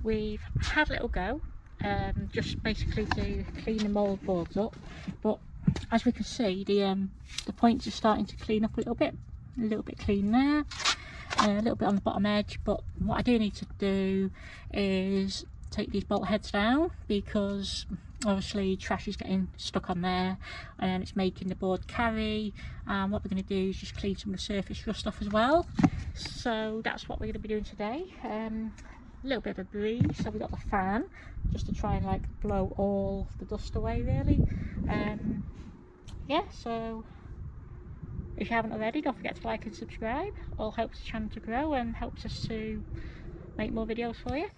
we've had a little go, just basically to clean the mould boards up, but as we can see, the points are starting to clean up a little bit clean there, a little bit on the bottom edge. But what I do need to do is take these bolt heads down, because obviously trash is getting stuck on there and it's making the board carry. And what we're going to do is just clean some of the surface rust off as well. So that's what we're going to be doing today. A little bit of a breeze, so we got the fan just to try and like blow all the dust away really. Yeah, so if you haven't already, don't forget to like and subscribe. All helps the channel to grow and helps us to make more videos for you.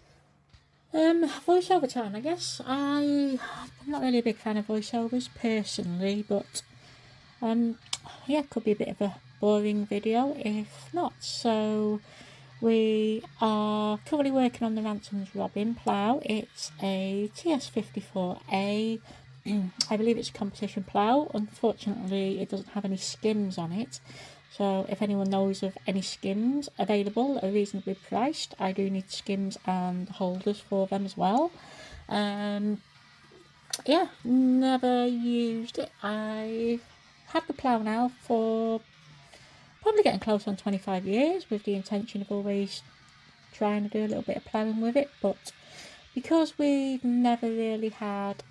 Voiceover time, I guess. I'm not really a big fan of voiceovers personally, but yeah, it could be a bit of a boring video if not. So we are currently working on the Ransom's Robin Plough. It's a TS54A. I believe it's a competition plough. Unfortunately, it doesn't have any skims on it. So if anyone knows of any skims available that are reasonably priced, I do need skims and holders for them as well. Yeah, never used it. I've had the plough now for probably getting close on 25 years, with the intention of always trying to do a little bit of ploughing with it. But because we've never really had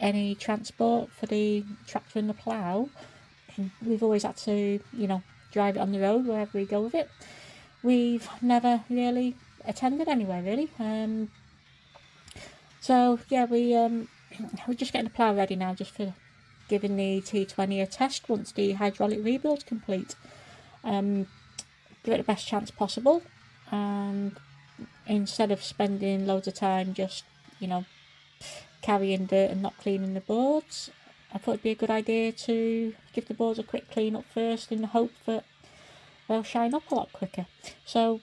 any transport for the tractor and the plough, we've always had to, you know, drive it on the road wherever we go with it. We've never really attended anywhere really. So yeah, we're just getting the plough ready now, just for giving the T20 a test once the hydraulic rebuild's complete. Give it the best chance possible, and instead of spending loads of time just, you know, carrying dirt and not cleaning the boards, I thought it'd be a good idea to give the boards a quick clean up first, in the hope that they'll shine up a lot quicker. So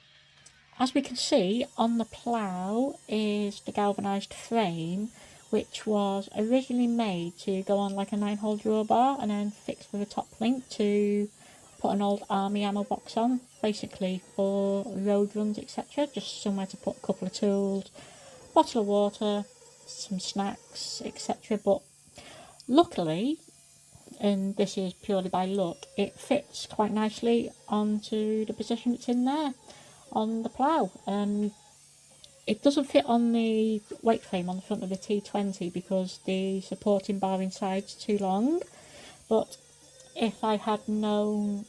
as we can see, on the plough is the galvanised frame, which was originally made to go on like a 9-hole drawbar and then fixed with a top link to put an old army ammo box on, basically for road runs, etc. Just somewhere to put a couple of tools, bottle of water, some snacks, etc. But luckily, and this is purely by luck, it fits quite nicely onto the position it's in there on the plough. It doesn't fit on the weight frame on the front of the T20 because the supporting bar inside's too long. But if I had known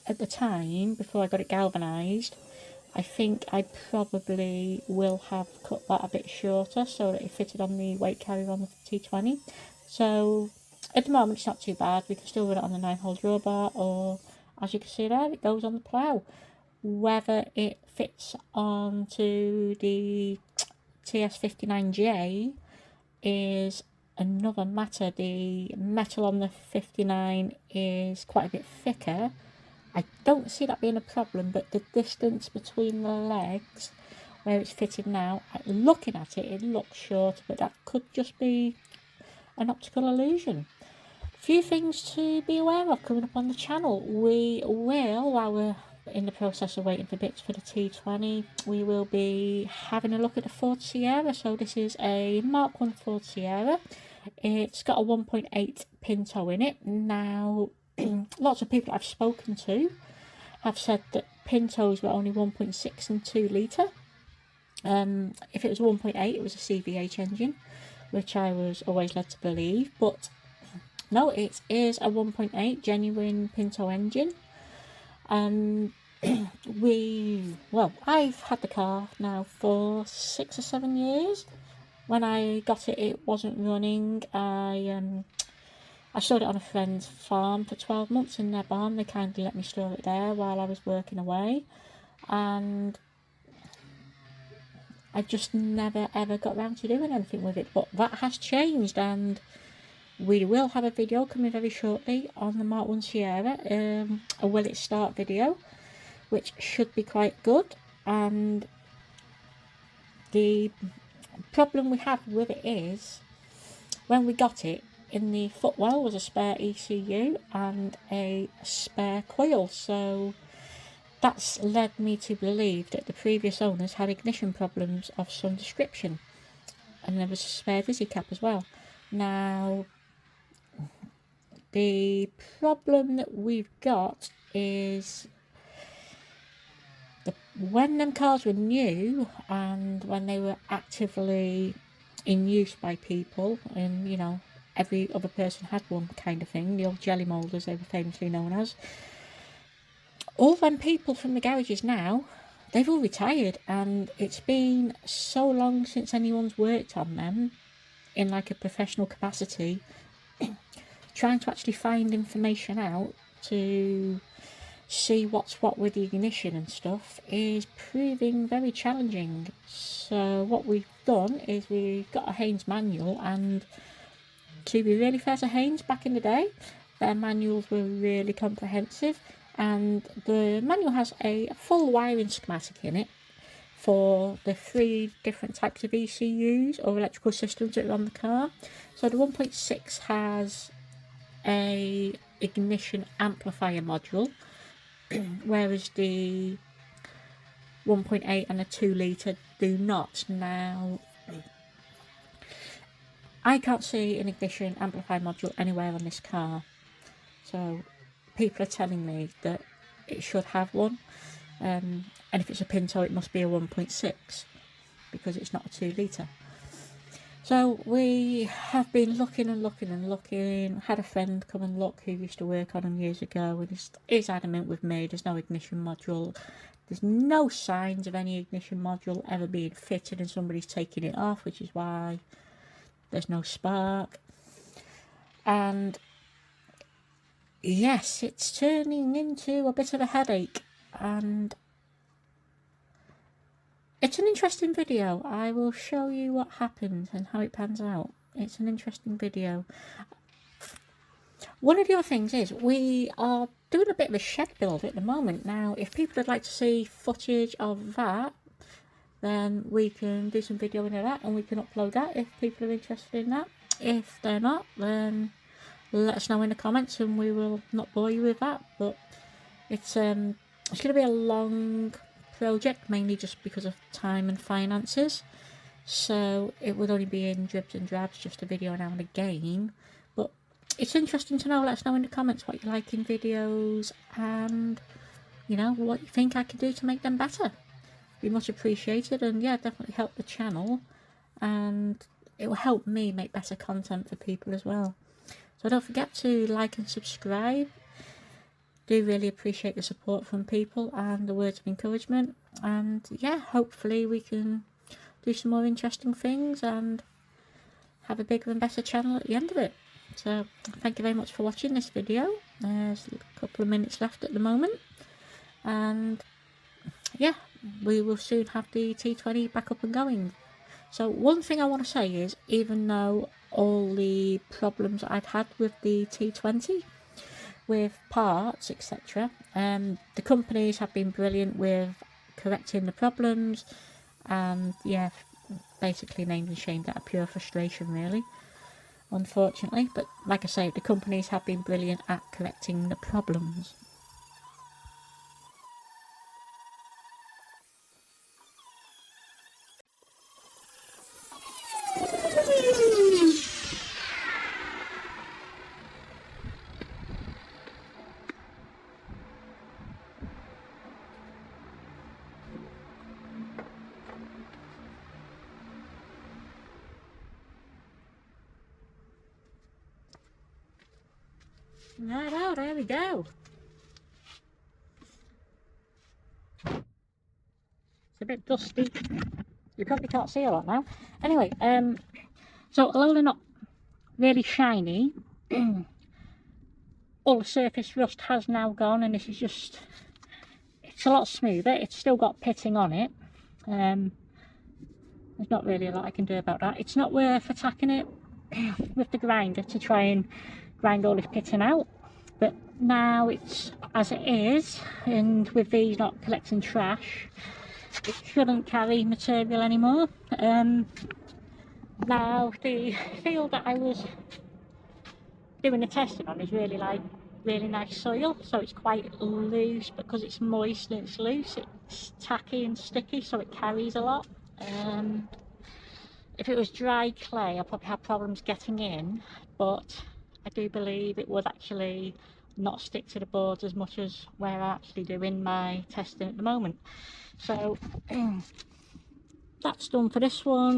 at the time, before I got it galvanised, I think I probably will have cut that a bit shorter so that it fitted on the weight carrier on the T20. So at the moment it's not too bad. We can still run it on the 9-hole drawbar, or as you can see there, it goes on the plough. Whether it fits onto the TS59J is another matter. The metal on the 59 is quite a bit thicker. I don't see that being a problem, but the distance between the legs where it's fitted now, looking at it, it looks short, but that could just be an optical illusion. A few things to be aware of coming up on the channel. We will, while we're in the process of waiting for bits for the T20, we will be having a look at the Ford Sierra. So this is a Mark 1 Ford Sierra. It's got a 1.8 Pinto in it. Now, lots of people I've spoken to have said that Pintos were only 1.6 and 2 litre. If it was 1.8, it was a CVH engine, which I was always led to believe. But no, it is a 1.8 genuine Pinto engine. And I've had the car now for 6 or 7 years. When I got it, it wasn't running. I stored it on a friend's farm for 12 months in their barn. They kindly let me store it there while I was working away, and I just never ever got around to doing anything with it. But that has changed, and we will have a video coming very shortly on the Mark 1 Sierra, a will it start video, which should be quite good. And the problem we have with it is, when we got it, in the footwell was a spare ECU and a spare coil, so that's led me to believe that the previous owners had ignition problems of some description, and there was a spare dizzy cap as well. Now, the problem that we've got is when them cars were new and when they were actively in use by people, and you know, every other person had one kind of thing, the old jelly moulders they were famously known as, all them people from the garages now, they've all retired, and it's been so long since anyone's worked on them in like a professional capacity. Trying to actually find information out to see what's what with the ignition and stuff is proving very challenging. So what we've done is we've got a Haynes manual, and to be really fair to Haynes, back in the day their manuals were really comprehensive, and the manual has a full wiring schematic in it for the 3 different types of ECUs or electrical systems that are on the car. So the 1.6 has a ignition amplifier module, whereas the 1.8 and the 2 litre do not. Now, I can't see an ignition amplifier module anywhere on this car, so people are telling me that it should have one, and if it's a Pinto it must be a 1.6 because it's not a 2 litre. So we have been looking and looking and looking. Had a friend come and look who used to work on them years ago, and he's adamant with me there's no ignition module. There's no signs of any ignition module ever being fitted, and somebody's taking it off, which is why there's no spark. And yes, it's turning into a bit of a headache, and it's an interesting video. I will show you what happens and how it pans out. It's an interesting video. One of the other things is we are doing a bit of a shed build at the moment. Now, if people would like to see footage of that, then we can do some video into that and we can upload that if people are interested in that. If they're not, then let us know in the comments and we will not bore you with that. But it's going to be a long project, mainly just because of time and finances, so it would only be in dribs and drabs, just a video now and again. But it's interesting to know. Let us know in the comments what you like in videos, and you know what you think I could do to make them better. Be much appreciated, and yeah, definitely help the channel, and it will help me make better content for people as well. So don't forget to like and subscribe. Do really appreciate the support from people and the words of encouragement, and yeah, hopefully we can do some more interesting things and have a bigger and better channel at the end of it. So thank you very much for watching this video. There's a couple of minutes left at the moment, and yeah, we will soon have the T20 back up and going. So one thing I want to say is, even though all the problems I've had with the T20 with parts, etc., the companies have been brilliant with correcting the problems, and yeah, basically named and shamed out of pure frustration, really, unfortunately. But like I say, the companies have been brilliant at correcting the problems. Right, oh, there we go. It's a bit dusty. You probably can't see a lot now. Anyway, so although they're not really shiny, all the surface rust has now gone, and this is just, it's a lot smoother. It's still got pitting on it. There's not really a lot I can do about that. It's not worth attacking it with the grinder to try and grind all this pitting out, but now it's as it is, and with these not collecting trash, it shouldn't carry material anymore. Now the field that I was doing the testing on is really like really nice soil, so it's quite loose, because it's moist and it's loose, it's tacky and sticky, so it carries a lot. If it was dry clay, I'd probably have problems getting in, but I do believe it would actually not stick to the boards as much as where I actually do in my testing at the moment. So that's done for this one.